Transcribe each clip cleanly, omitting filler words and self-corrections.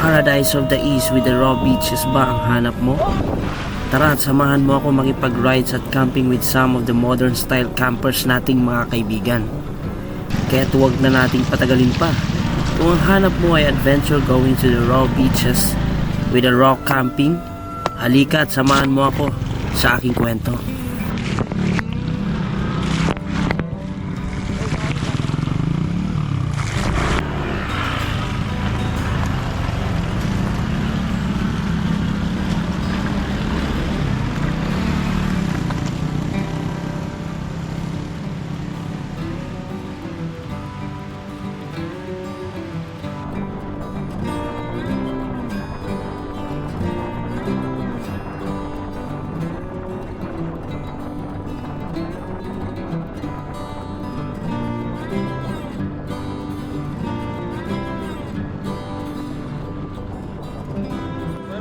Paradise of the East with the raw beaches ba ang hanap mo? Tara at samahan mo ako makipag-rides at camping with some of the modern style campers nating mga kaibigan. Kaya't huwag na nating patagalin pa. Kung ang hanap mo ay adventure going to the raw beaches with a raw camping, halika at samahan mo ako sa aking kwento.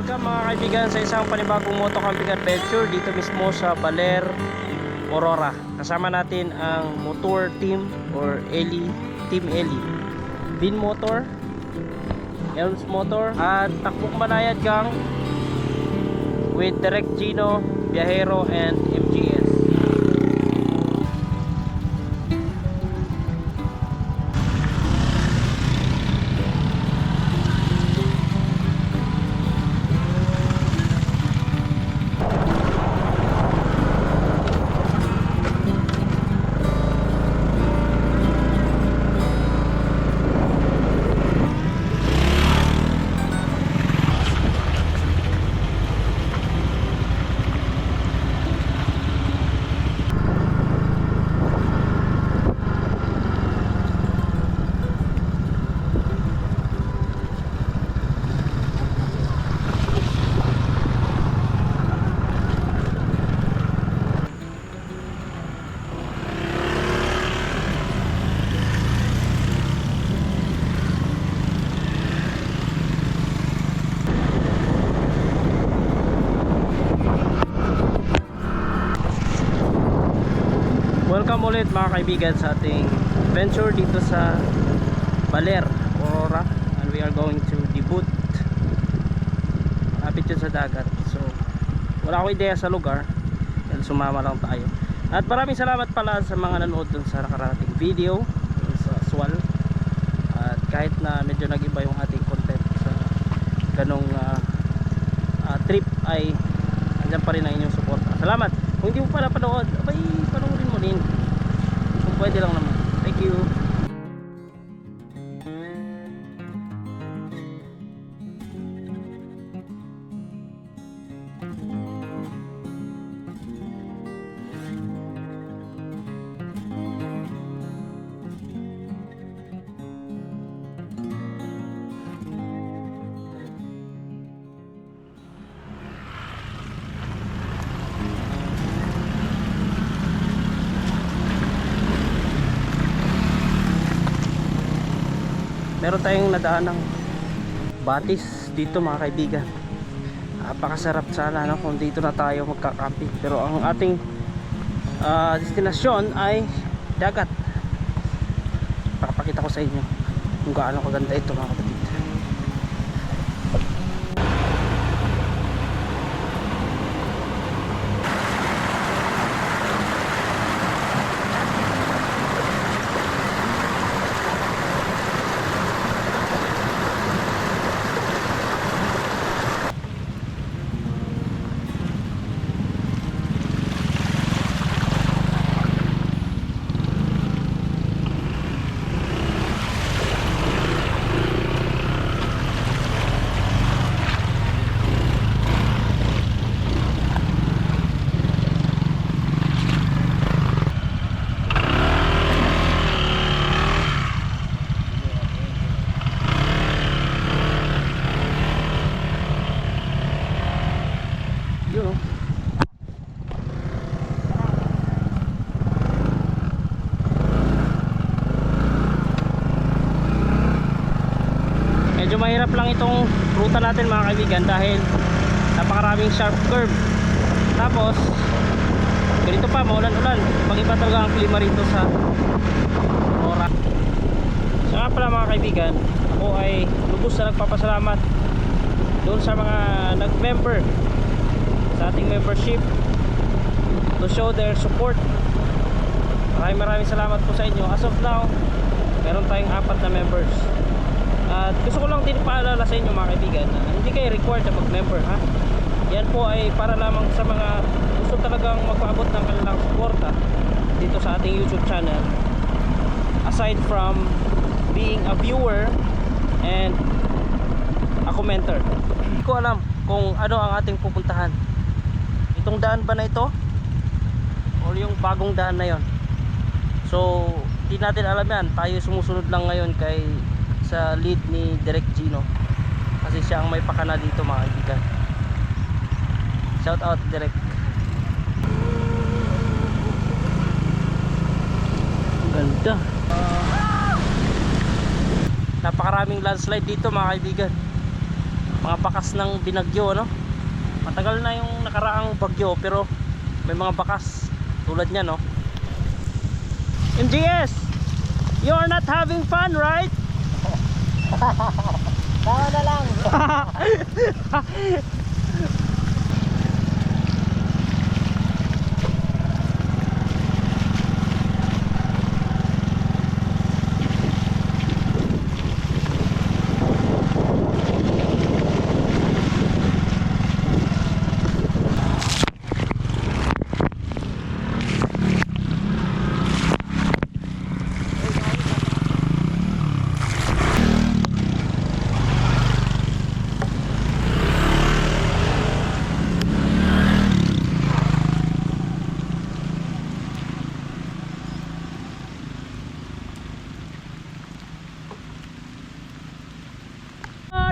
Welcome mga kaibigan sa isang panibagong moto camping adventure dito mismo sa Baler, Aurora. Kasama natin ang motor team or Team Eli, Bin Motor, Elms Motor at Takbok Manayad Gang with Direct Gino, Viajero and MGS. Welcome ulit mga kaibigan sa ating adventure dito sa Baler, Aurora, and we are going to debut. Malapit yun sa dagat, so wala akong ideya sa lugar dahil sumama lang tayo. At maraming salamat pala sa mga nanood dun sa nakarating video dun sa Aswal. At kahit na medyo nag-iba yung ating content sa ganong trip, ay andyan pa rin ang inyong support. Salamat. Kung hindi mo pa napanood, abay panoorin mo din kung pwede lang naman. Thank you. Meron tayong nadaan ng batis dito mga kaibigan. Napakasarap sana kung dito na tayo magkakamping. Pero ang ating destinasyon ay dagat. Papakita ko sa inyo kung gaano kaganda ito mga kapatid. Medyo mahirap lang itong ruta natin mga kaibigan dahil napakaraming sharp curve. Tapos ganito pa, maulan-ulan. Mag-iba talaga ang klima rito sa Aurora. So nga pala mga kaibigan, ako ay lubos na nagpapasalamat doon sa mga nag-member sa ating membership to show their support. Maraming salamat po sa inyo. As of now, meron tayong 4 na members. At gusto ko lang din paalala sa inyo mga kaibigan na hindi kayo required na mag-member, ha. Yan po ay para lamang sa mga gusto talagang magpaabot ng kanilang suporta dito sa ating YouTube channel, aside from being a viewer and a commenter. Hindi ko alam kung ano ang ating pupuntahan. Itong daan ba na ito o yung bagong daan na yon? So hindi natin alam yan. Tayo sumusunod lang ngayon kay sa lead ni Direk Gino, kasi siya ang may pakana dito mga kaibigan. Shout out Direk. Ang ganda. Napakaraming landslide dito mga kaibigan. Mga bakas ng binagyo, ano? Matagal na yung nakaraang bagyo pero may mga bakas tulad niya, no? MGS, you are not having fun, right? Tama na lang.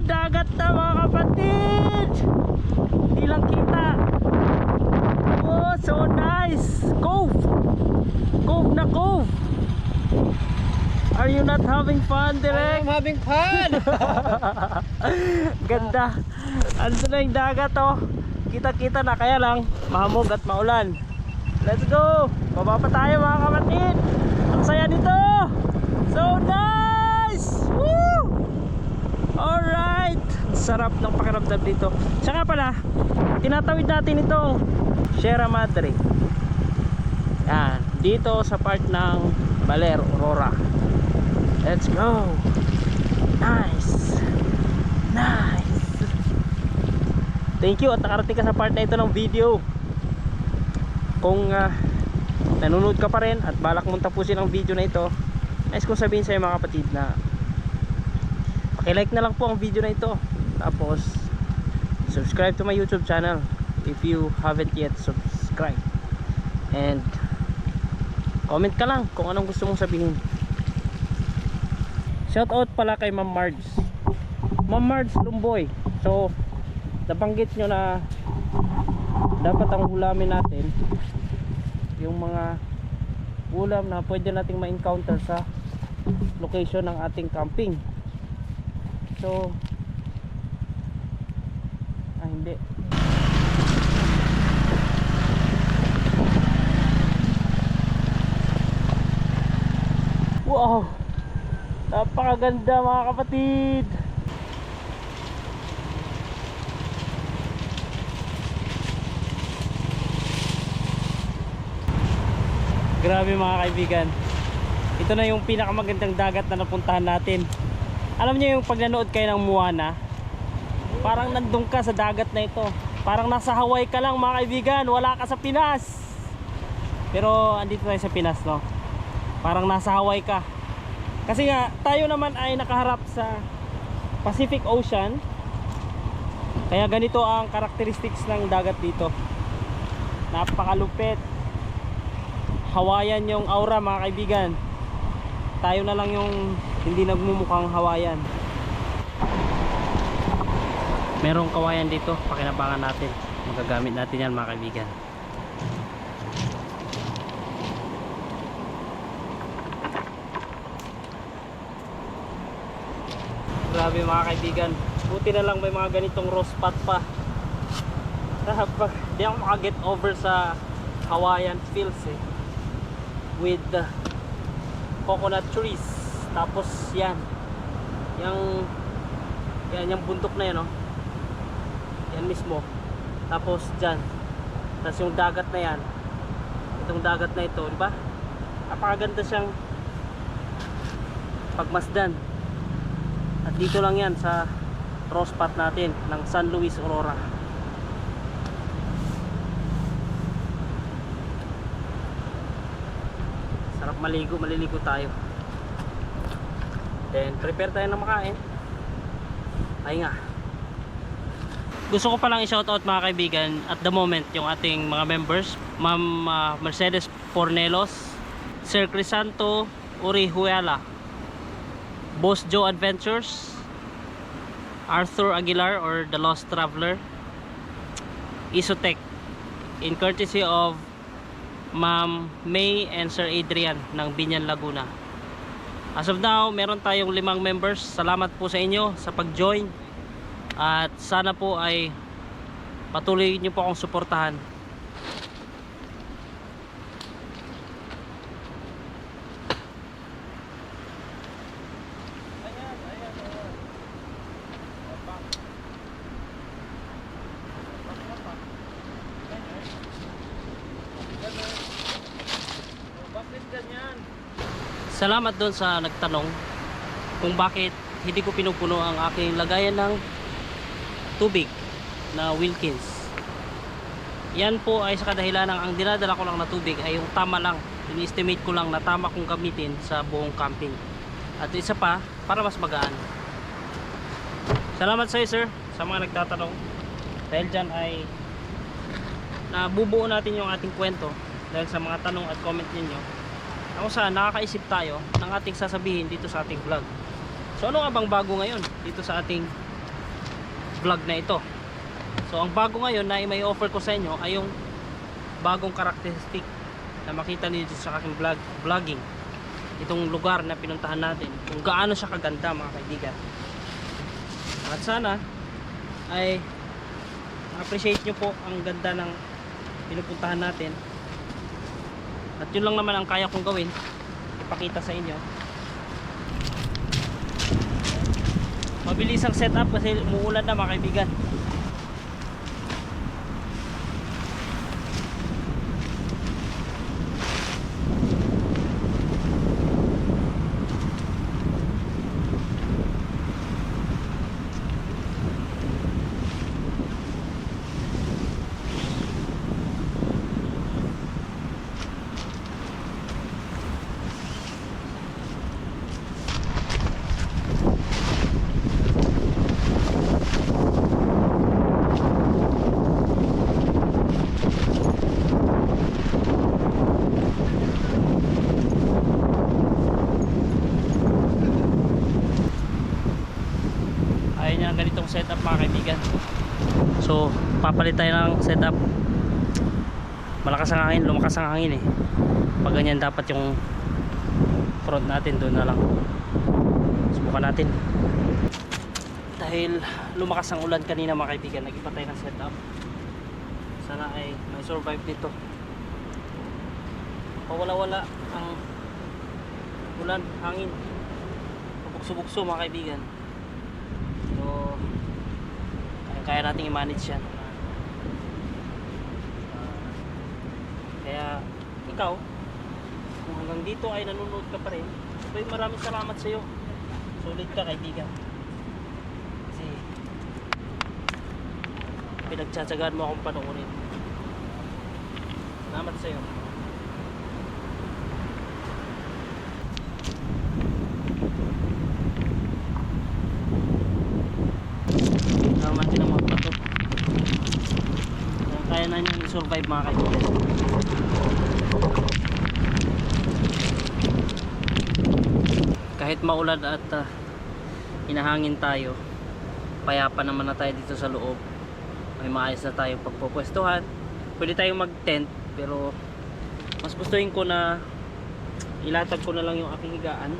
Dagat na mga kapatid, hindi lang kita. Oh, so nice. Cove, cove na cove. Are you not having fun, Direk? I'm having fun. Ganda. Ando na yung dagat, oh. Kita-kita na, kaya lang mahamog at maulan. Let's go. Baba pa tayo mga kapatid. Ang saya nito. So nice. Woo! Alright. Sarap ng pakiramdam dito. Siya nga pala, tinatawid natin itong Sierra Madre. Yan, dito sa part ng Baler, Aurora. Let's go. Nice. Nice. Thank you at nakarating ka sa part na ito ng video. Kung nanonood ka pa rin at balak mong tapusin ang video na ito, nice kong sabihin sa iyo mga kapatid na pakilike na lang po ang video na ito. Tapos subscribe to my YouTube channel if you haven't yet subscribed. And comment ka lang kung anong gusto mong sabihin. Shout out pala kay Ma'am Marge. Ma'am Marge Lumboy. So nabanggit nyo na dapat ang ulamin natin yung mga ulam na pwede nating ma-encounter sa location ng ating camping. So hindi. Wow, napakaganda mga kapatid. Grabe mga kaibigan, ito na yung pinakamagandang dagat na napuntahan natin. Alam niyo yung pag nanood kayo ng Moana, parang nandun ka sa dagat na ito. Parang nasa Hawaii ka lang mga kaibigan, wala ka sa Pinas. Pero andito tayo sa Pinas, no? Parang nasa Hawaii ka. Kasi nga tayo naman ay nakaharap sa Pacific Ocean. Kaya ganito ang characteristics ng dagat dito. Napakalupit. Hawaiian yung aura mga kaibigan. Tayo na lang yung hindi nagmumukhang Hawaiian. Merong kawayan dito, pakinabangan natin. Magagamit natin yan mga kaibigan. Grabe mga kaibigan, buti na lang may mga ganitong rose spot pa. Di ako makaget over sa Hawaiian feels eh, with coconut trees. Tapos yan yung bundok na yan, oh. yan mismo. Tapos dyan, tapos yung dagat na yan, itong dagat na ito, di ba? Napakaganda siyang pagmasdan. At dito lang yan sa raw spot natin ng San Luis Aurora. Sarap maligo, maliligo tayo. Then prepare tayo ng makain. Pahinga. Gusto ko palang i-shoutout mga kaibigan at the moment yung ating mga members, Ma'am Mercedes Pornelos, Sir Crisanto Orihuela, Boss Joe Adventures, Arthur Aguilar or The Lost Traveler, Isotech, in courtesy of Ma'am May and Sir Adrian ng Binyan, Laguna. As of now, meron tayong 5 members. Salamat po sa inyo sa pag-join. At sana po ay patuloy nyo po akong suportahan. Salamat doon sa nagtanong kung bakit hindi ko pinupuno ang aking lagayan ng tubig na Wilkins. Yan po ay sa kadahilan ng ang dinadala ko lang na tubig ay yung tama lang. Ini-estimate ko lang na tama kong gamitin sa buong camping. At isa pa, para mas magaan. Salamat sa iyo, sir, sa mga nagtatanong. Dahil dyan ay nabubuo natin yung ating kwento dahil sa mga tanong at comment ninyo. Ako saan nakakaisip tayo ng ating sasabihin dito sa ating vlog. So ano nga bang bago ngayon dito sa ating vlog na ito? So ang bago ngayon na may offer ko sa inyo ay yung bagong characteristic na makita niyo sa aking vlogging. Itong lugar na pinuntahan natin, kung gaano siya kaganda mga kaibigan. At sana ay appreciate nyo po ang ganda ng pinupuntahan natin. At yun lang naman ang kaya kong gawin, ipakita sa inyo. Mabilis ang setup kasi umuulan na mga kaibigan. Ganitong setup mga kaibigan. So papalit tayo ng setup. Malakas ang hangin, lumakas ang hangin pag ganyan dapat yung front natin doon na lang. Subukan natin. Dahil lumakas ang ulan kanina mga kaibigan, nag-iba tayo ng setup. Sana ay may survive dito. Pawala-wala ang ulan, hangin, pabukso-bukso mga kaibigan. So kaya natin i-manage yan. Kaya ikaw, kung hanggang dito ay nanonood ka pa rin, maraming salamat sa iyo. Sulit ka kaibigan. Kasi pinagtsatsagaan mo akong panoorin. Salamat sa iyo. Kaya na niyang i-survive mga kaibigan. Kahit maulan at hinahangin tayo, payapa naman na tayo dito sa loob. May maayos na tayong pagpupwestuhan. Pwede tayong mag-tent, pero mas gustuhin ko na ilatag ko na lang yung aking higaan.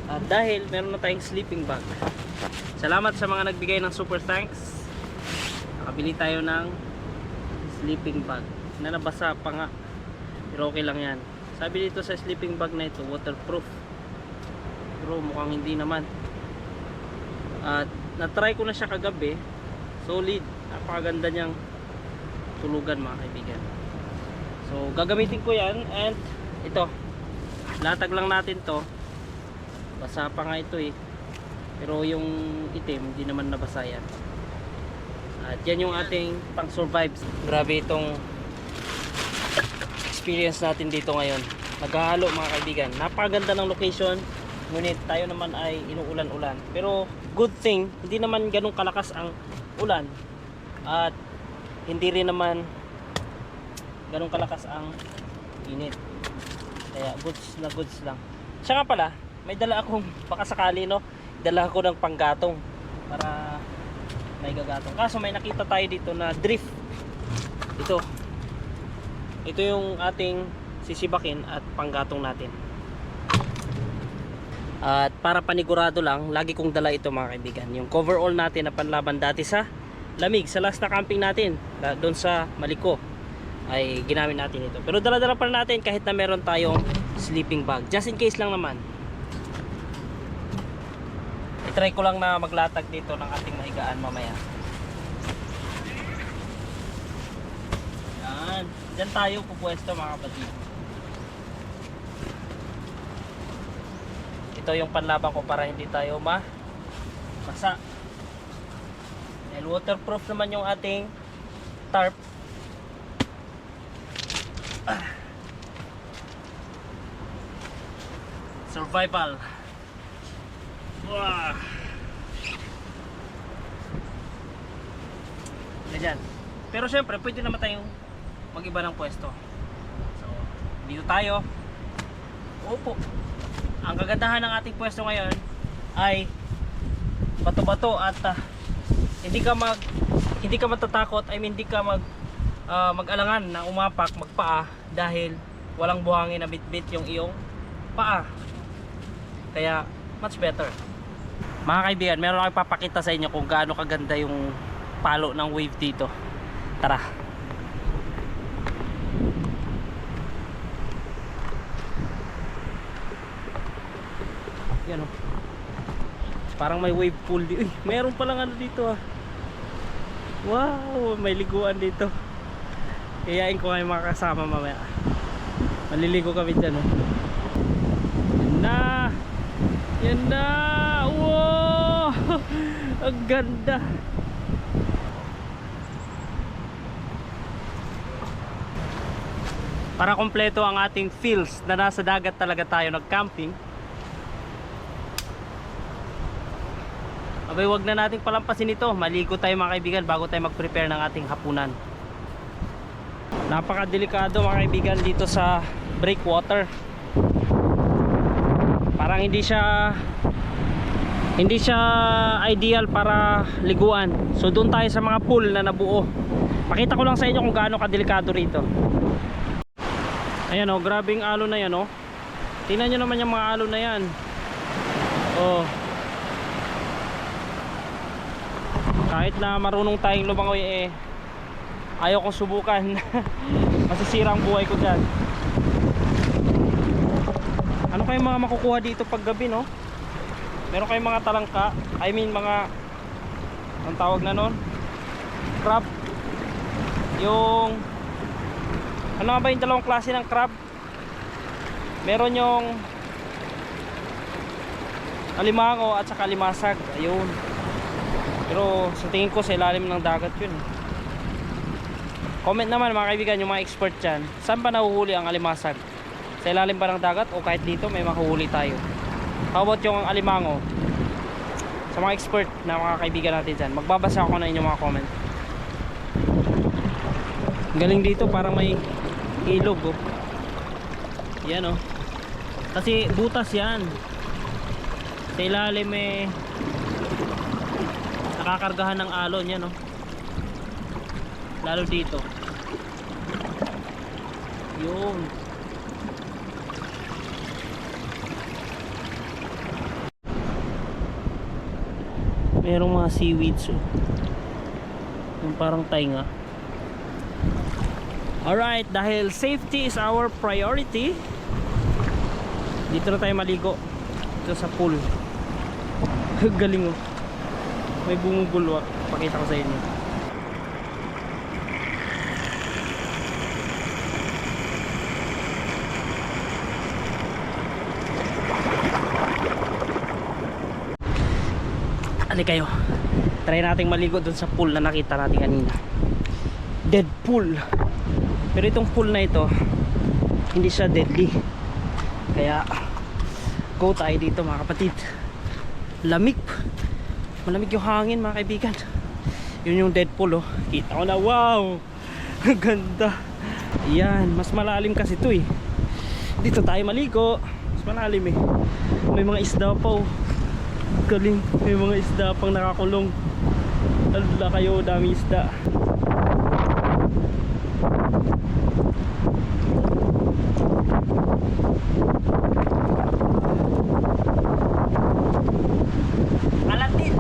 At dahil meron na tayong sleeping bag. Salamat sa mga nagbigay ng super thanks. Nakabili tayo ng sleeping bag na nabasa pa nga, pero okay lang yan. Sabi dito sa sleeping bag na ito, waterproof, pero mukhang hindi naman. At na-try ko na siya kagabi, solid, Napakaganda niyang tulugan mga kaibigan. So gagamitin ko yan, and ito, latag lang natin to. Basa pa nga ito eh, pero yung itim hindi naman nabasa yan. At yan yung ating pang survive. Grabe itong experience natin dito ngayon. Naghahalo mga kaibigan. Napakaganda ng location, ngunit tayo naman ay inuulan-ulan. Pero good thing, hindi naman ganun kalakas ang ulan, at hindi rin naman ganun kalakas ang init. Kaya goods na goods lang. Siya nga pala, may dala akong, baka sakali no, dala ako ng panggatong para may gagatong. Kaso may nakita tayo dito na drift. Ito yung ating sisibakin at panggatong natin. At para panigurado lang, lagi kong dala ito mga kaibigan, yung coverall natin na panlaban dati sa lamig. Sa last na camping natin doon sa Maliko ay ginamit natin ito, pero dala-dala pa natin kahit na meron tayong sleeping bag, just in case lang naman. I-try ko lang na maglatag dito ng ating mahigaan mamaya. Yan, dyan tayo pupwesto mga kapatid. Ito yung panlaban ko para hindi tayo masa. And waterproof naman yung ating tarp. Survival. Wow. Ganyan. Pero syempre pwede naman tayong mag-iba ng pwesto. So dito tayo. Opo. Ang kagandahan ng ating pwesto ngayon ay bato-bato at hindi ka matatakot, hindi ka mag-alangan na umapak, magpaa dahil walang buhangin na bitbit yung iyong paa. Kaya much better. Mga kaibigan, meron akong ipapakita sa inyo kung gaano kaganda yung palo ng wave dito. Tara. Yan oh. Parang may wave pool dito. Uy, meron palang ano dito ah. Wow, may liguan dito. Iyain ko kayo mga kasama mamaya. Maliligo kami dyan oh. Yan na. Yan na. Wow. Ang ganda. Para kompleto ang ating feels na nasa dagat talaga tayo nag-camping. Abay, wag na nating palampasin ito. Maligo tayo mga kaibigan bago tayo mag-prepare ng ating hapunan. Napakadelikado mga kaibigan dito sa breakwater. Parang hindi siya ideal para liguan. So doon tayo sa mga pool na nabuo. Pakita ko lang sa inyo kung gaano kadelikado rito. Ayan oh, grabing alon na yan oh. Tingnan nyo naman yung mga alon na yan. Oh. Kahit na marunong tayong lumangoy ayaw kong subukan. Masisira ang buhay ko dyan. Ano kayong mga makukuha dito pag gabi no? Meron kayong mga talangka, mga ang tawag na nun, crab. Yung ano ba yung dalawang klase ng crab? Meron yung alimango at saka limasag. Ayun. Pero sa tingin ko sa ilalim ng dagat yun. Comment naman mga kaibigan, yung mga expert dyan, saan ba nahuhuli ang alimasag? Sa ilalim ba ng dagat o kahit dito may mahuhuli tayo? How about yung alimango? Sa mga expert na mga kaibigan natin dyan, magbabasa ako na inyong mga comment. Galing dito, parang may ilog oh. Yan oh. Kasi butas yan. Sa ilalim nakakargahan ng alon yan oh. Lalo dito. Yun. Merong mga seaweeds oh. Yung parang tainga. Alright, dahil safety is our priority, dito na tayo maligo. Dito sa pool. Galing oh. May bumubulwak. Pakita ko sa inyo. Hali kayo. Try nating maligo dun sa pool na nakita natin kanina. Dead pool. Pero itong pool na ito, hindi siya deadly. Kaya go tayo dito mga kapatid. Lamig. Malamig yung hangin mga kaibigan. Yun yung dead pool oh. Kita ko na, wow. Ganda. Yan, mas malalim kasi ito eh. Dito tayo maligo. Mas malalim eh. May mga isda pa oh. Galing. May mga isda pang nakakulong. Alala kayo, dami isda. Alat din.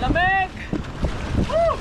Lamig! Woo!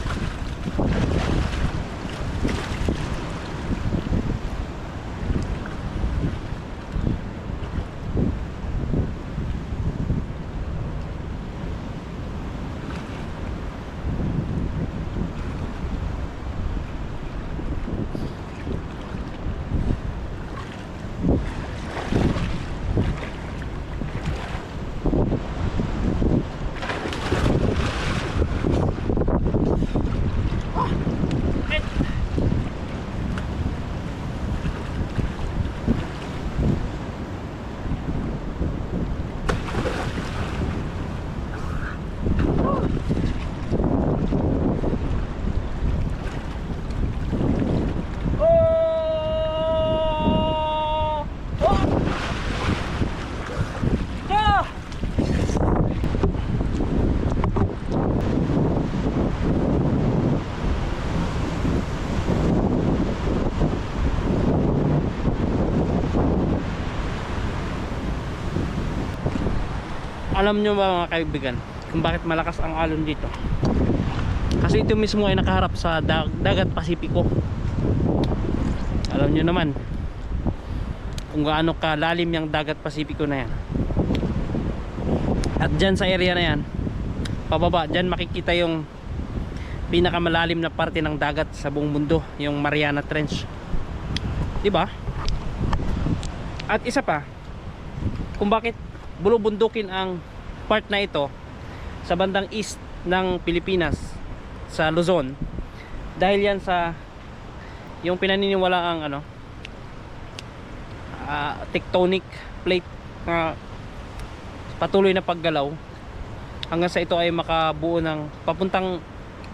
Alam nyo ba mga kaibigan kung bakit malakas ang alon dito? Kasi ito mismo ay nakaharap sa dagat Pasipiko. Alam nyo naman kung gaano kalalim yung dagat Pasipiko na yan. At dyan sa area na yan, pababa, dyan makikita yung pinakamalalim na parte ng dagat sa buong mundo, yung Mariana Trench. Diba? At isa pa, kung bakit bulubundukin ang part na ito sa bandang east ng Pilipinas, sa Luzon, dahil yan sa yung pinaniniwala ang tectonic plate na patuloy na paggalaw hanggang sa ito ay makabuo ng papuntang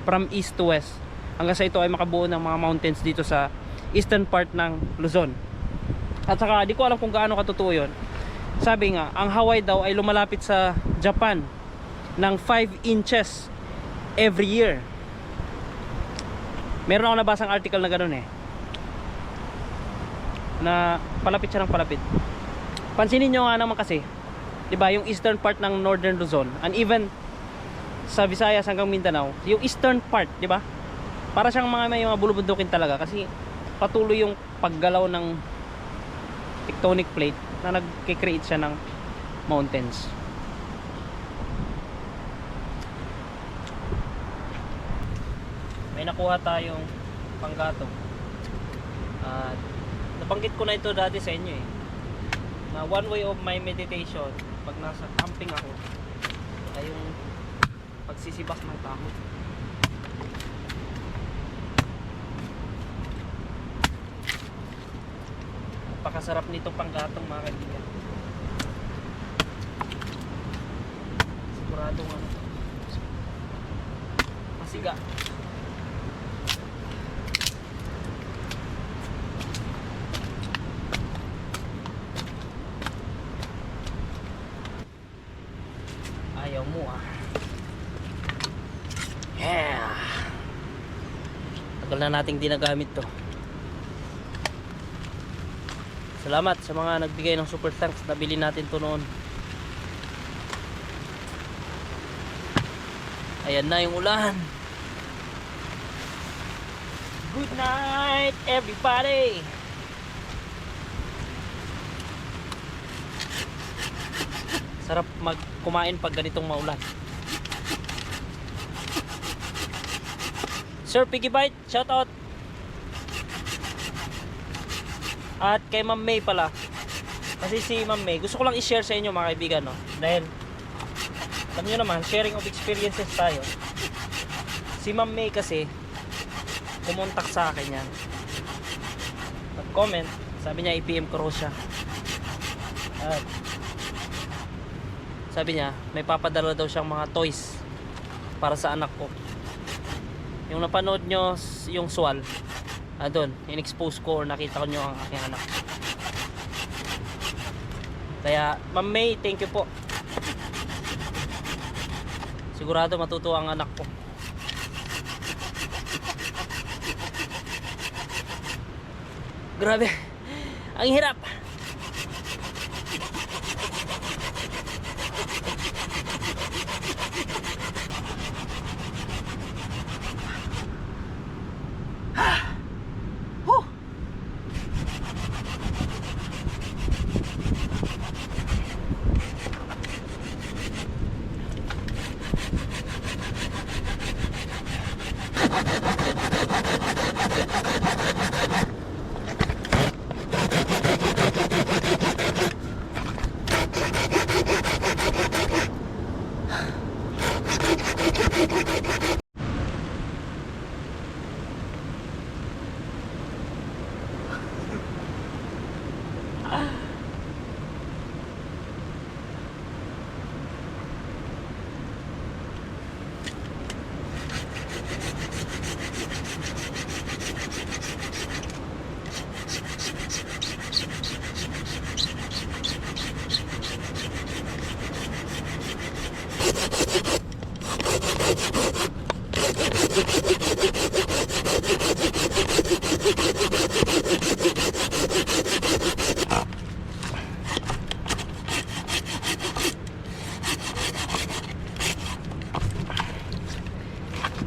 from east to west, hanggang sa ito ay makabuo ng mga mountains dito sa eastern part ng Luzon. At saka di ko alam kung gaano katotoo yun. Sabi nga, ang Hawaii daw ay lumalapit sa Japan ng 5 inches every year. Meron ako nabasang article na gano'n eh, na palapit siya ng palapit. Pansinin nyo nga naman kasi, diba, yung eastern part ng northern Luzon, and even sa Visayas hanggang Mindanao, yung eastern part, diba, para siyang may mga bulubundukin talaga kasi patuloy yung paggalaw ng tectonic plate na nagkikreate siya ng mountains. May nakuha tayong panggatong at nabanggit ko na ito dati sa inyo eh, na one way of my meditation pag nasa camping ako ay yung pagsisibak ng kahoy. Napakasarap nito panggatong mga kaibigan. Siguradong masiga. Ayaw mo ah. Yeah. Tagal na nating dinagamit to. Salamat sa mga nagbigay ng super thanks. Nabili natin to noon. Ayan na yung ulan. Good night everybody. Sarap kumain pag ganitong maulan. Sir Piggy Bite, shout out. At kay Ma'am May pala. Kasi si Ma'am May, gusto ko lang i-share sa inyo mga kaibigan, no? Dahil alam nyo naman, sharing of experiences tayo. Si Ma'am May kasi kumontak sa akin yan. Nag-comment, sabi niya i-PM ko raw siya. At sabi niya, may papadala daw siyang mga toys para sa anak ko. Yung napanood nyo yung swal, doon, in-expose ko or nakita ko nyo ang aking anak. Kaya, Ma'am May, thank you po. Sigurado matutuwa ang anak ko. Grabe, ang hirap.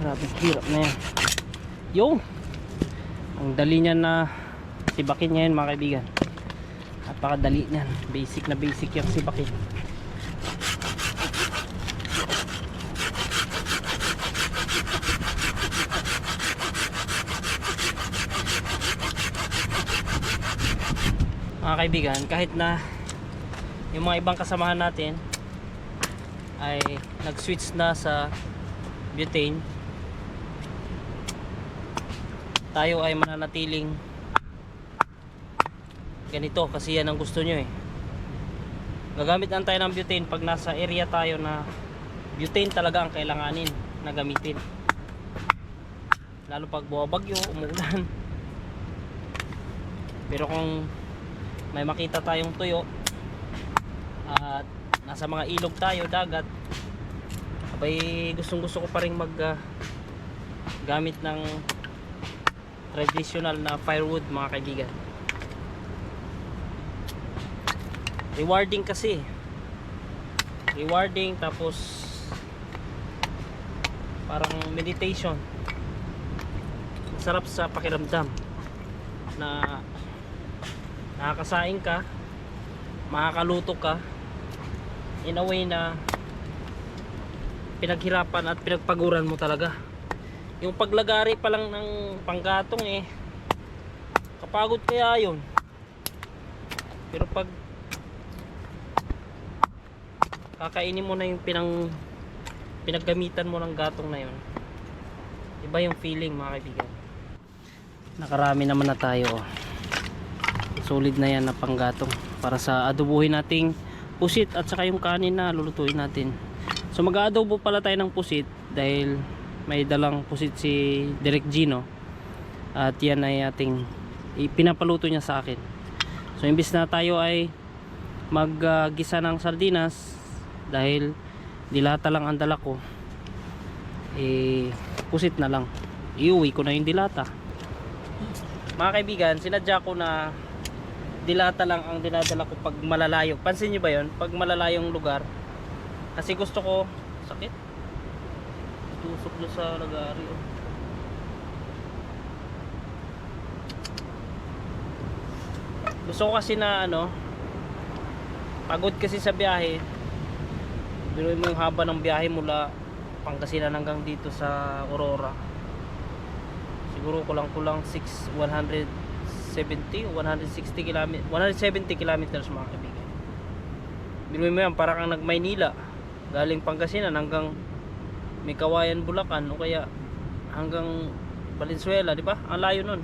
Grabe, hirap na yan. Yung ang dali niyan na sibakin ngayon mga kaibigan. Napakadali niyan. Basic na basic yung sibakin. Mga kaibigan, kahit na yung mga ibang kasamahan natin ay nag-switch na sa butane, tayo ay mananatiling ganito kasi yan ang gusto nyo eh. Gagamit lang tayo ng butane pag nasa area tayo na butane talaga ang kailanganin na gamitin, lalo pag buwabagyo, umuulan. Pero kung may makita tayong tuyo at nasa mga ilog tayo, dagat, abay gustong gusto ko pa rin mag gamit ng traditional na firewood mga kaibigan. Rewarding kasi, rewarding, tapos parang meditation. Masarap sa pakiramdam na nakakasaing ka, makakaluto ka in a way na pinaghirapan at pinagpaguran mo talaga. Yung paglagari pa lang ng panggatong eh, kapagod kaya yun. Pero pag kakainin mo na yung pinaggamitan mo ng gatong na yun, iba yung feeling mga kaibigan. Nakarami naman na tayo. Solid na yan na panggatong para sa adobuhin nating pusit at saka yung kanin na lulutuin natin. So mag-aadobo pala tayo ng pusit dahil may dalang pusit si Direk Gino at yan ay ating pinapaluto niya sa akin. So imbis na tayo ay maggisa ng sardinas dahil dilata lang ang dala ko, pusit na lang, iuwi ko na yung dilata. Mga kaibigan, sinadya ko na dilata lang ang dinadala ko pag malalayo. Pansin nyo ba yun? Pag malalayong lugar, kasi gusto ko, sakit, tusok na sa lagari oh. Gusto ko kasi na pagod kasi sa biyahe. Biruin mo yung haba ng biyahe mula Pangasinan hanggang dito sa Aurora. siguro kulang-kulang 170 o 160 km, 170 kilometers mga kaibigan. Biruin mo yan, para kang nag-Maynila galing Pangasinan hanggang may Kawayan, Bulacan, o kaya hanggang Valenzuela, di ba? Ang layo nun.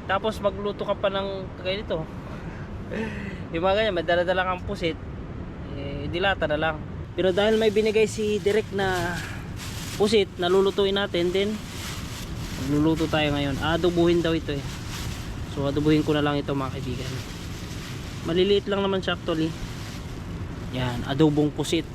Tapos magluto ka pa ng kagaya nito. Yung mga ganyan, may dala-dala kang pusit, dilata na lang. Pero dahil may binigay si Direk na pusit, nalulutuin natin, then magluluto tayo ngayon. Adobuhin daw ito eh. So adobuhin ko na lang ito mga kaibigan. Maliliit lang naman siya actually. Yan, adobong pusit.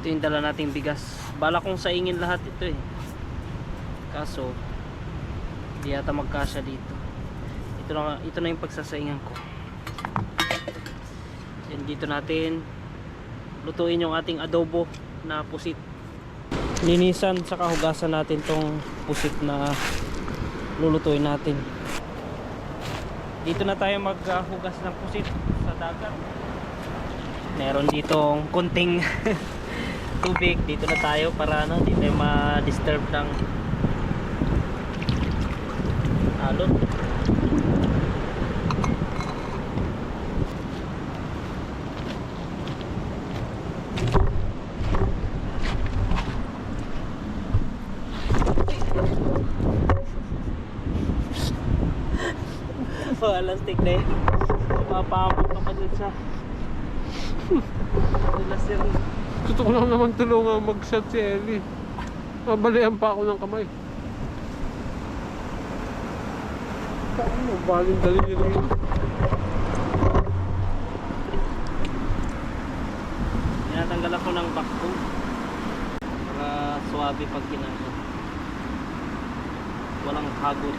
Ito yung dala nating bigas. Bala kong saingin lahat ito eh. Kaso di yata magkasya dito. Ito na yung pagsasaingan ko. Yan, dito natin lutuin yung ating adobo na pusit. Linisan saka hugasan natin tong pusit na lulutuin natin. Dito na tayo maghugas ng pusit sa dagat. Meron ditong kunting tubig. Dito na tayo para hindi tayo ma-disturb ng alon. Alastik na yun. Mapapot ka pa dun sa laser. Gusto ko lang naman tulungan mag-shot si Ellie. Mabalian pa ako ng kamay. Paano? Baling daliri yun. Tinatanggal ako ng vacuum para suwabe pag ginagawa. Walang hagod.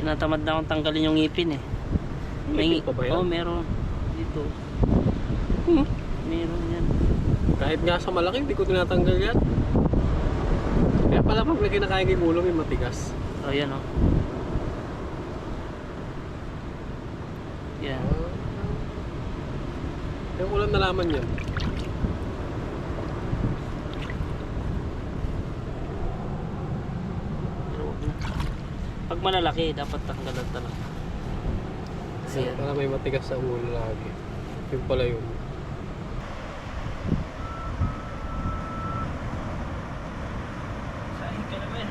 Tinatamad na akong tanggalin yung ngipin eh. Ngipin pa ba yan? Oo, meron dito. Meron yan. Kahit nga sa malaki, hindi ko tinatanggal yan. Kaya pala pag kinakain kay ulo, may matigas. Oh, yan oh. Yan. Yung ulam nalaman yan. Pero wag na. Pag malalaki, dapat tanggalan talaga. Kasi yan. Para may matigas sa ulo lagi. Yung pala yun. Sahig ka naman.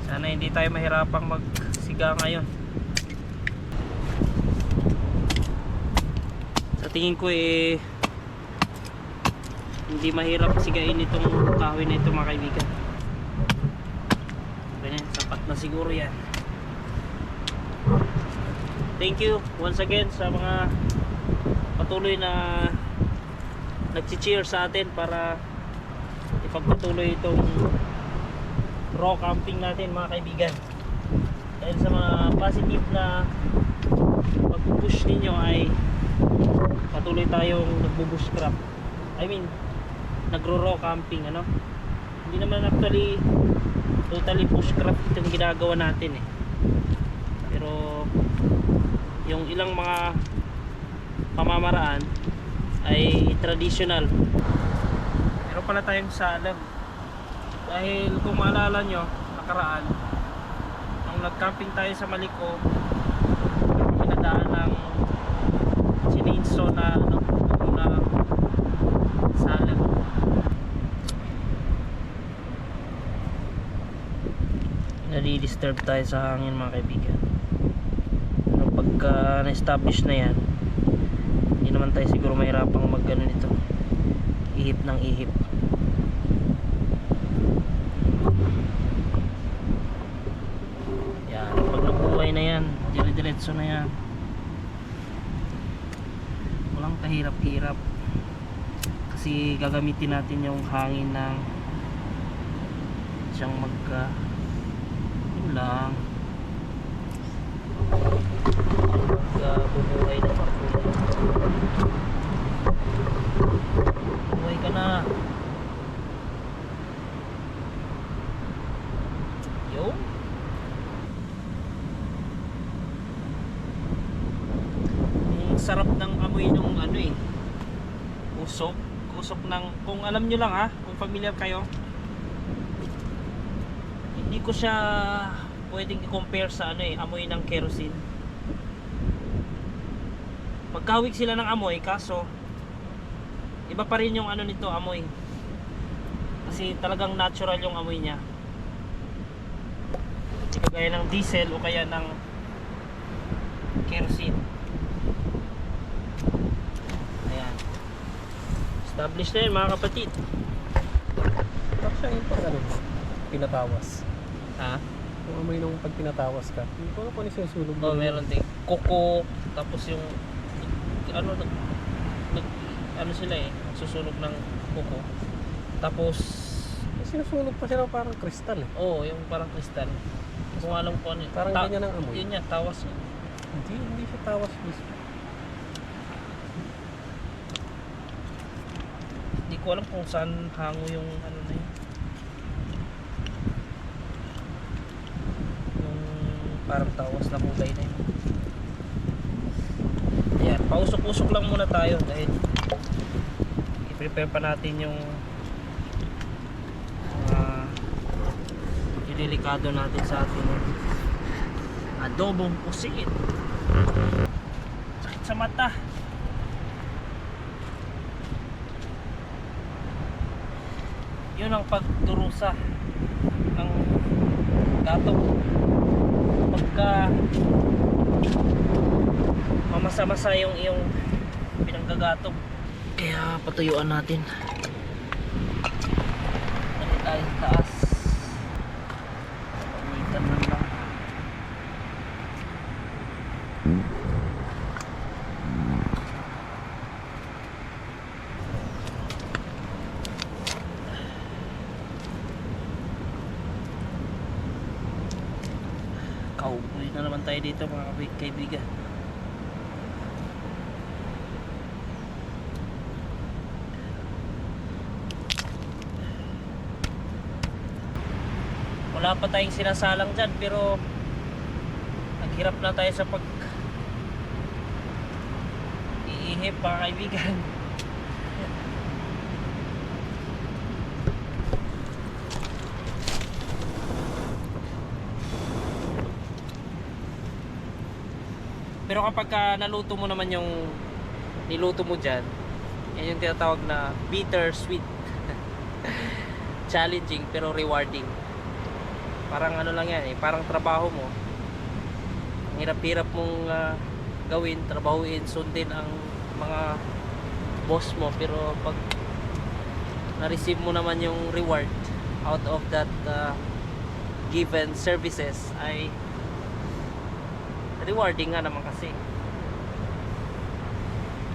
Sana hindi tayo mahirapang magsiga ngayon. Sa tingin ko hindi mahirap sigain itong kahoy na ito mga kaibigan. Okay na, sapat na siguro yan. Thank you once again sa mga patuloy na nag-cheer sa atin para ipagpatuloy itong raw camping natin mga kaibigan. Dahil sa mga positive na pag-push ninyo ay patuloy tayong nagbo-bushcraft. I mean, nagro-raw camping, ano? Hindi naman actually totally bushcraft itong ginagawa natin eh. Pero yung ilang mga pamamaraan ay traditional. Meron pala tayong salag. Dahil kung maalala nyo, nakaraan nung nag-camping tayo sa Maliko, pinadaan ng sineinso na salag. Nadi-disturb tayo sa hangin mga kaibigan. Pero pagka na-establish na yan, hindi naman tayo siguro mahirapang mag-ano nito, ihip ng ihip. Yan, pag nabuhay na yan, dire-diretso na yan, walang kahirap-hirap kasi gagamitin natin yung hangin ng siyang magka yun lang magka bubuhay na parkulan. Buhay ka na. Yo. Ang sarap ng amoy nung ano eh. Usok. Usok ng, kung alam nyo lang ha, kung familiar kayo. Hindi ko siya pwedeng i-compare sa ano eh, amoy ng kerosene. Magkawig sila ng amoy, kaso iba pa rin yung ano nito, amoy. Kasi talagang natural yung amoy niya. Hindi kagaya ng diesel o kaya ng kerosene. Ayan. Established na yun mga kapatid. Tapos siya yung pag ano, pinatawas. Ha? Yung amoy nung pag pinatawas ka. Hindi ko alam kung ano sinusunog. Oh, meron din. Koko, tapos yung ano ano sila eh, susunog ng koko. Tapos Sinusunog pa siya ng parang kristal eh. yung parang kristal. Kung alam ko ano. Parang ganyan ang amoy. Yun yan, tawas yun. Hindi siya tawas mismo. Hindi ko alam kung saan hango yung ano na yun. Yung parang tawas na kulay na yun. Ayan, pausok-usok lang muna tayo dahil i-prepare pa natin yung ililikado natin sa ating adobong pusit. Sakit sa mata. Yun ang pagdurusa ng gatong. Pagka mamasa-masa yung iyong pinanggagatong, kaya patuyuan natin. Dali tayo sa taas. Panitan lang lang. Kaupoy na naman tayo dito mga kaibigan. Wala pa tayong sinasalang dyan, pero naghirap na tayo sa pag iihip mga kaibigan. Pero kapag naluto mo naman yung niluto mo dyan, yan yung tinatawag na bitter sweet. Challenging pero rewarding. Parang ano lang yan eh, parang trabaho mo. Ang hirap-hirap mong gawin, trabahuin, sundin ang mga boss mo, pero pag na-receive mo naman yung reward out of that given services, ay rewarding nga naman kasi.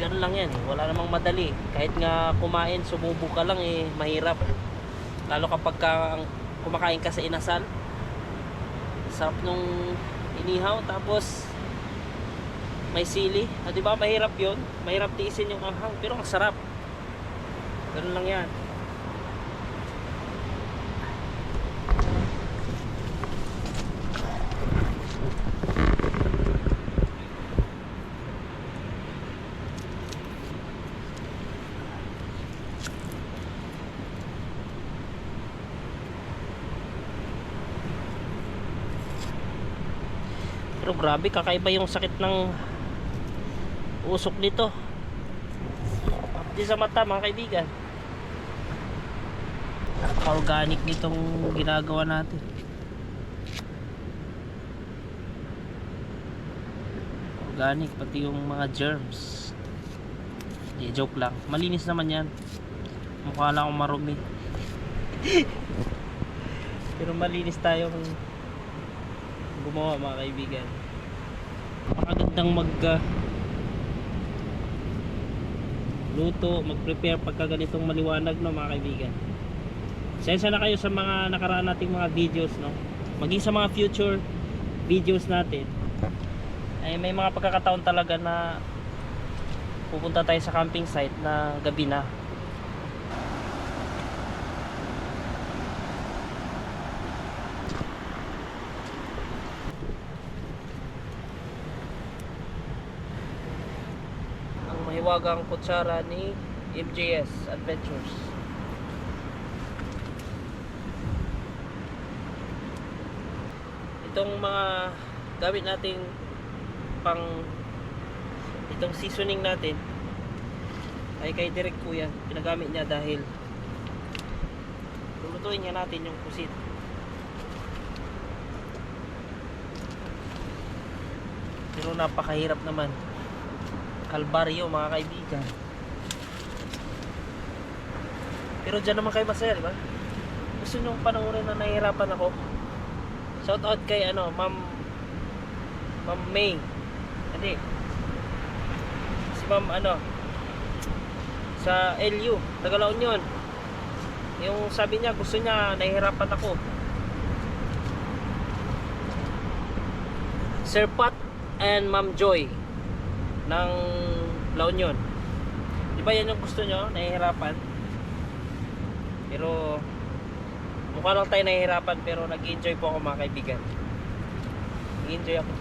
Ganun lang yan eh, wala namang madali. Kahit nga kumain, sumubo ka lang eh, mahirap. Lalo kapag kumakain ka sa inasal, sarap nung inihaw, tapos may sili, di ba mahirap yun, mahirap tiisin yung anghang, pero ang sarap. Ganun lang yan. Pero grabe, kakaiba yung sakit ng usok nito. Di sa mata mga kaibigan. Organic nitong ginagawa natin. Organic, pati yung mga germs. Di, joke lang. Malinis naman yan. Mukha lang akong marumi. Pero malinis tayong gumawa mga kaibigan. Napakagandang luto, mag-prepare pagka ganitong maliwanag, no mga kaibigan. Sensya na kayo sa mga nakaraan nating mga videos, no, maging sa mga future videos natin, ay may mga pagkakataon talaga na pupunta tayo sa camping site na gabi na. Ang mahiwagang kutsara ni MJS Adventures. Itong mga gamit nating itong seasoning natin ay kay Direk po yan. Pinagamit niya dahil lulutuin niya natin yung pusit. Pero napakahirap naman. Kalbaryo mga kaibigan. Pero dyan naman kayo masaya, di ba? Gusto nyo panoorin na nahihirapan ako? Shout out kay Ma'am May. Hindi. Si Ma'am sa LU, Tagalaon yun. Yung sabi niya, gusto niya, nahihirapan ako. Sir Pat and Ma'am Joy ng La Union. Di ba yan yung gusto nyo? Nahihirapan. Pero mukha lang tayo nahihirapan, pero nag-enjoy po ako mga kaibigan. Nag-enjoy ako.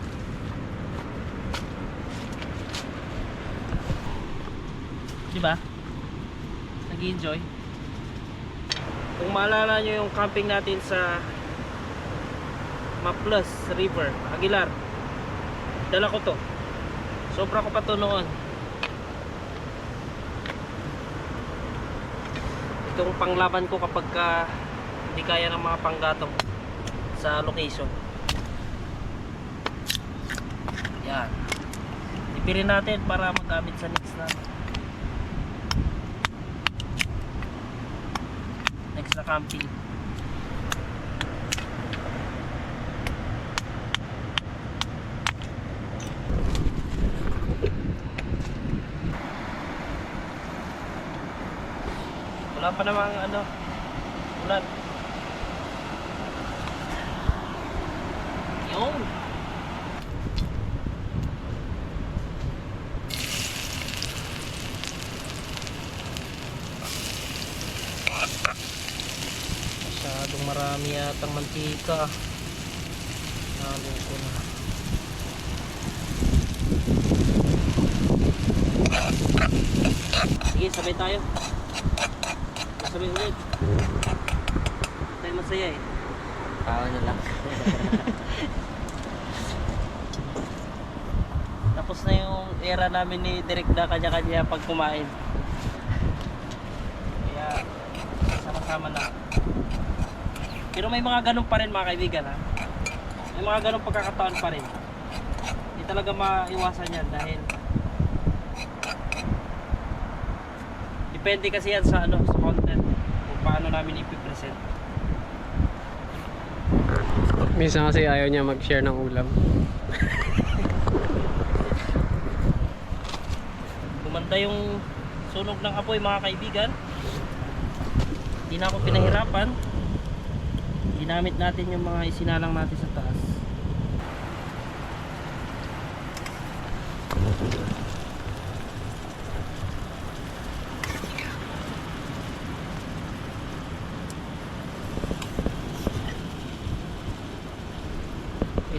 Di ba? Nag-enjoy. Kung maalala nyo yung camping natin sa Maples River, Aguilar, dala ko to. Sobra ko pa to noon. Itong panglaban ko kapag hindi kaya ng mga panggatong sa location. Yan. Ipirin natin para magamit sa next na camping. Wala pa namang ulan. Yung masyadong marami yatang mantika. Halo ko na. Sige, sabay tayo. Sabay ulit. Tayo masaya eh. Tawa na lang. Tapos na yung era namin ni Direk na kanya-kanya pag kumain. Kaya sama-sama na. Pero may mga ganun pa rin mga kaibigan ha. May mga ganun pagkakataon pa rin. Hindi talaga maiwasan yan dahil depende kasi yan sa sa content kung paano namin ipipresent. Minsan kasi ayaw niya mag-share ng ulam. Gumanda yung sunog ng apoy mga kaibigan. Hindi na ako pinahirapan. Ginamit natin yung mga isinalang natin sa taas.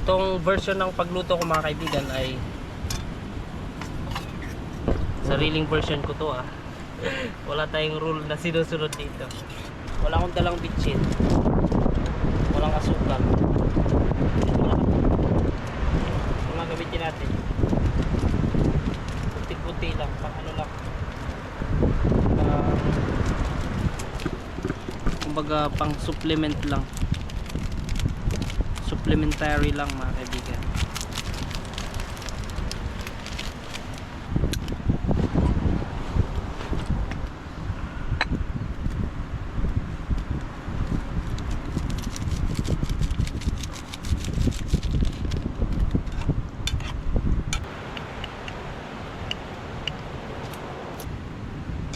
Itong version ng pagluto ko mga kaibigan ay sariling version ko to ah. Wala tayong rule na sinusunod dito. Wala akong dalang bitchin. Walang asukal. Walang gamitin natin. Puti-puti lang, pang lang. Kumbaga pang supplement lang. Supplementary lang mga kaibigan.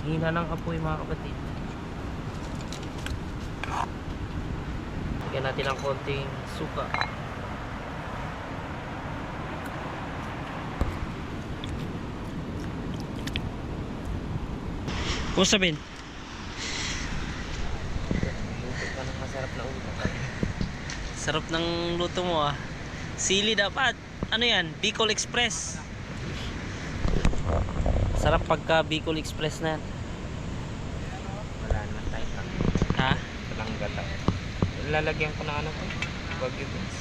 Hina ng apoy mga kapatid. Lagyan natin ng konting suka. Kumusta Ben? Masarap na ulo. Sarap ng luto mo ah. Sili dapat. Ano yan? Bicol Express. Sarap pagka Bicol Express na yan. Wala na tayo. Ha? Walang gata. Lalagyan ko na ano ko. Bagyo beans.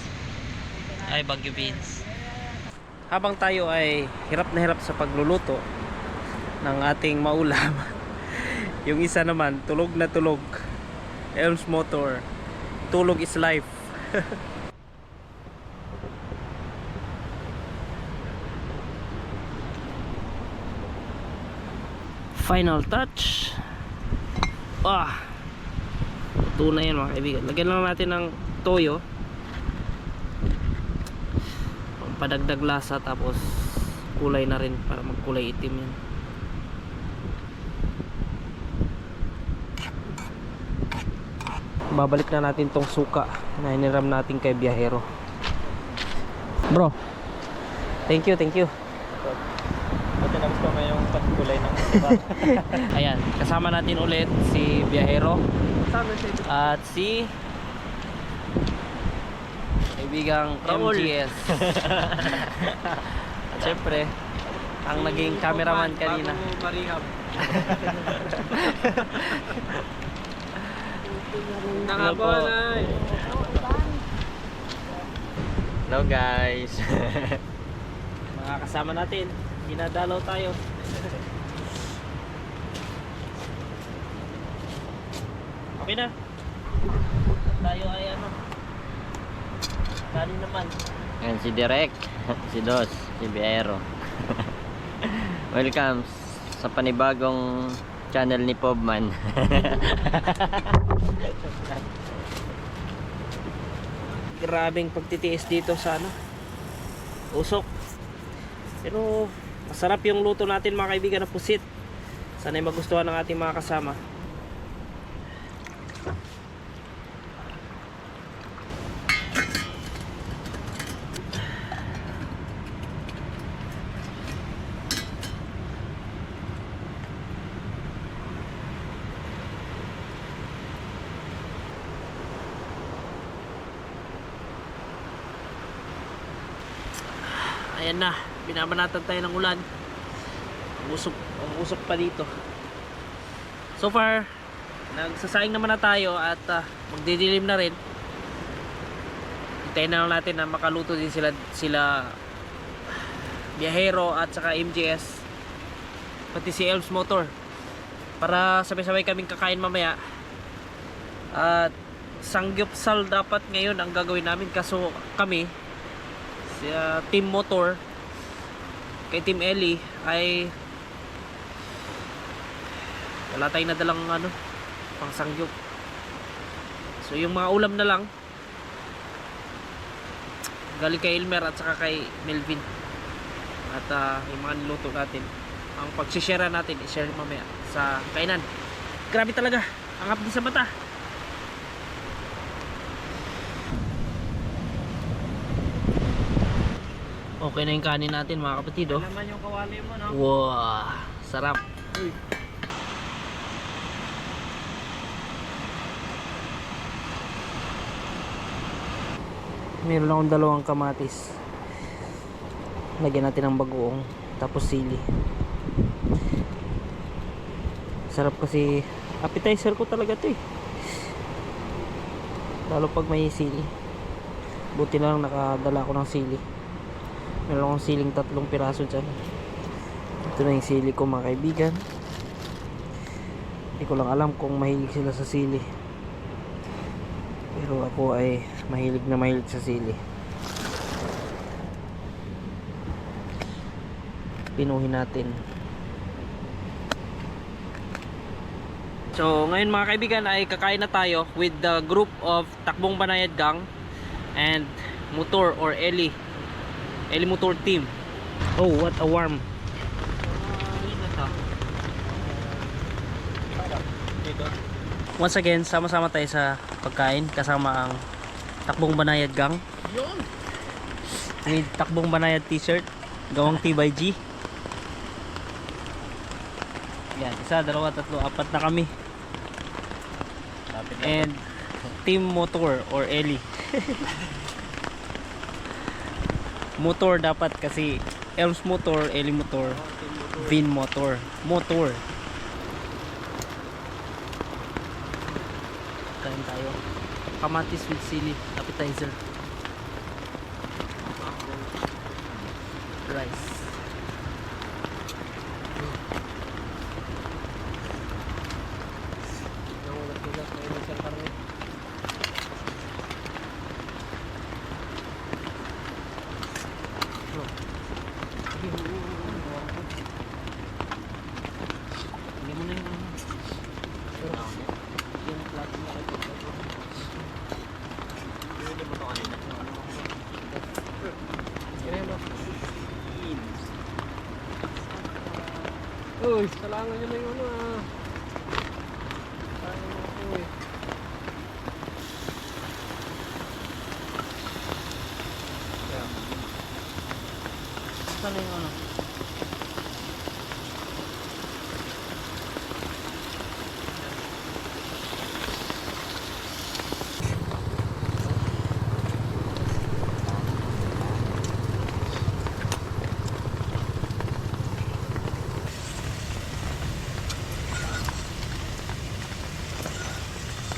Ay, Baguio beans. Habang tayo ay hirap na hirap sa pagluluto ng ating maulam, yung isa naman tulog na tulog. Elms Motor, tulog is life. Final touch. Luto na yan mga kaibigan. Lagyan lang natin ng toyo, padagdag lasa, tapos kulay na rin para magkulay itim yan. Babalik na natin tong suka na hiniram natin kay biyahero. Bro, thank you. Buti na gusto mo yung pagkulay ng suka. Ayan, kasama natin ulit si biyahero at si kaibigang Raul. MGS. At syempre, ang naging cameraman kanina. Bagong barihab. Nakabon ay. Hello guys. Mga kasama natin, ginadalaw tayo. Okay na. Tayo ay ano, kanin naman. Yan si Direk, si Dos, si Biero. Welcome sa panibagong channel ni Pobman. Grabing pagtitiis dito sa ano, usok. Pero masarap yung luto natin mga kaibigan na pusit. Sana'y magustuhan ng ating mga kasama. Ayan na, binabanatan tayo ng ulan. Ang usok pa dito. So far, nagsasaing naman na tayo at magdidilim na rin. Hintayin na lang natin na makaluto din sila biyahero at saka MGS, pati si Elms Motor, para sabay-sabay kaming kakain mamaya. At sangyupsal dapat ngayon ang gagawin namin, kaso kami si Team Motor kay Team Ellie ay wala tayong nadalang ano, pang sangyup. So yung mga ulam na lang galing kay Elmer at saka kay Melvin, at yung mga niluto natin, ang pagsishare natin i-share mamaya sa kainan. Grabe talaga, ang hapdi sa mata. Okay na yung kanin natin mga kapatid, oh. Naman yung kawali mo, no? Wow, sarap. Meron akong dalawang kamatis. Lagyan natin ng bagoong, tapos sili. Sarap kasi, appetizer ko talaga to eh. Lalo pag may sili. Buti na lang nakadala ko ng sili. Meron akong siling 3 piraso dyan. Ito na yung sili ko mga kaibigan. Hindi ko lang alam kung mahilig sila sa sili, pero ako ay mahilig sa sili. Pinuhin natin. So ngayon mga kaibigan ay kakain na tayo with the group of Takbong Banayad Gang and Motor or Ellie Motor team. Oh, what a warm. Once again, sama-sama tayo sa pagkain kasama ang Takbong Banayad Gang. With Takbong Banayad t-shirt, gawang T by G. Yan, isa, dalawa, tatlo, apat na kami. And Team Motor or Eli. Motor dapat kasi Elms Motor, Eli Motor, Vin Motor. Motor. Kain tayo. Kamatis with sili appetizer. Rice. Hindi mo na yung ano. Yung plato mo ito. Hindi mo ito kanina. Uy, salangan nyo na yung ano ah. Salangan mo ako eh. Saan na yung ano?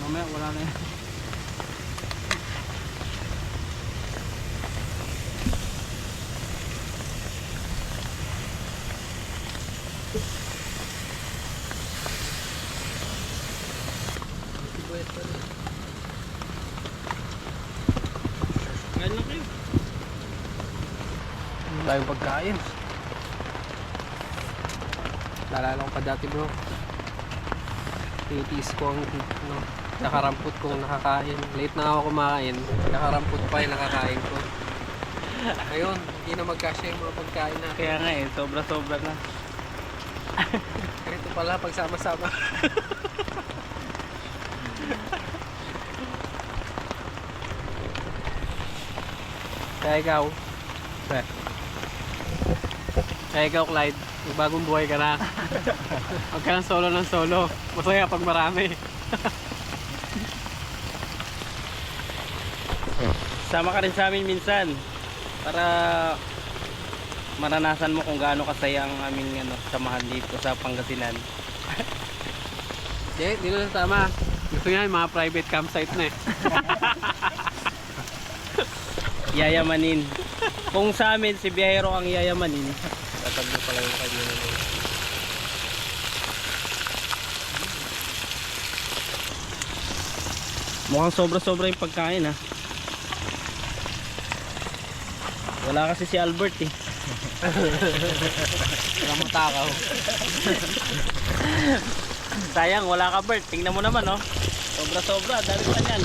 Mamaya wala na yan. Ngayon lang kayo. Tayong pagkain. Naalala ko pa dati bro. Titiis ko ang ano, nakarampot kong nakakain. Late na ako kumain. Nakarampot pa yung nakakain ko. Ayun, hindi na magkasya yung mga pagkain natin. Kaya nga eh, sobra-sobra na. Ito pala, pagsama-sama. Kaya ikaw, Clyde, magbagong buhay ka na. Huwag ka ng solo. Masaya pag marami. Sama ka rin sa amin minsan para maranasan mo kung gaano kasaya ang aming samahan dito sa Pangasinan. Di na tama. Gusto niya yung mga private campsite na eh. Yayamanin. Kung sa amin si biyahero ang yayamanin. Tatagdo pala yung kanya na yun. Mukhang sobra-sobra yung pagkain ha. Wala kasi si Albert eh. Wala mong takaw. Sayang wala ka Bert. Tingnan mo naman oh. Sobra-sobra. Dami pa yan.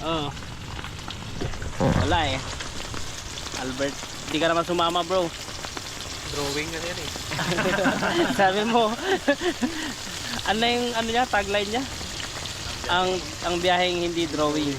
Oh. Wala eh. Albert, hindi ka naman sumama bro. Drawing na yan eh. Sabi mo, ano yung niya, tagline niya? Ang biyaheng hindi drawing.